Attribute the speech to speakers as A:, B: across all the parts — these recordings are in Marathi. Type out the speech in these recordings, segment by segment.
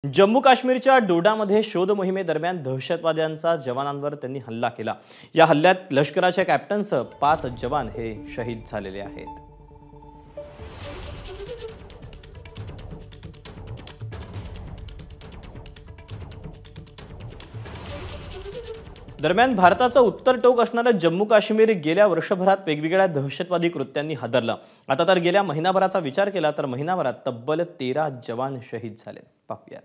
A: जम्मू काश्मीरच्या डोडामध्ये शोध मोहिमेदरम्यान दहशतवाद्यांचा जवानांवर त्यांनी हल्ला केला। या हल्ल्यात लष्कराच्या कॅप्टनसह 5 जवान हे शहीद झालेले आहेत। दरम्यान भारताचा उत्तर टोक असणारा जम्मू काश्मीर गेल्या वर्षभरात वेगवेगळ्या दहशतवादी कृत्यांनी हादरलं। आता तर गेल्या महिनाभराचा विचार केला तर महिनाभरात तब्बल 13 जवान शहीद झाले। पाहूया।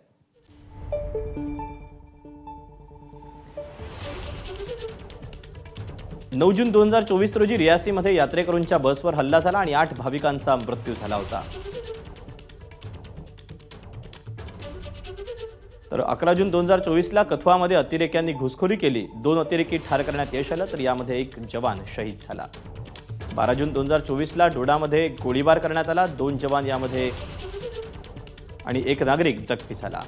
A: 9 जून 2024 रोजी रियासीमध्ये यात्रेकरूंच्या बसवर हल्ला झाला आणि 8 भाविकांचा मृत्यू झाला होता। तर 11 जून 2024 ला कथुआमध्ये अतिरेक्यांनी घुसखोरी केली। 2 अतिरेकी ठार करण्यात यश आलं तर यामध्ये 1 जवान शहीद झाला। 12 जून 2024 ला डोडामध्ये गोळीबार करण्यात आला। 2 जवान यामध्ये आणि 1 नागरिक जखमी झाला।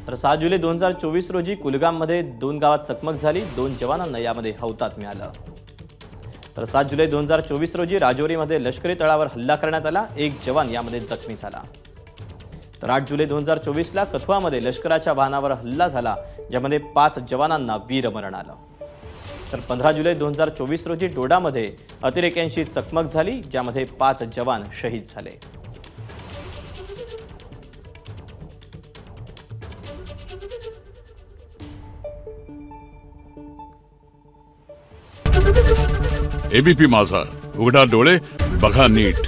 A: तर 6 जुलै 2024 रोजी कुलगाममध्ये 2 गावात चकमक झाली। 2 जवानांना यामध्ये हौतात्म्य मिळालं। तर 7 जुलै 2024 रोजी राजौरीमध्ये लष्करी तळावर हल्ला करण्यात आला। 1 जवान यामध्ये जखमी झाला। तर 8 जुलै 2024 ला कथुआमध्ये लष्कराच्या वाहनावर हल्ला झाला, ज्यामध्ये 5 जवानांना वीरमरण आलं। तर 15 जुलै 2024 रोजी डोडामध्ये अतिरेक्यांशी चकमक झाली, ज्यामध्ये 5 जवान शहीद झाले।
B: एबीपी माझा, उघडा डोळे बघा नीट।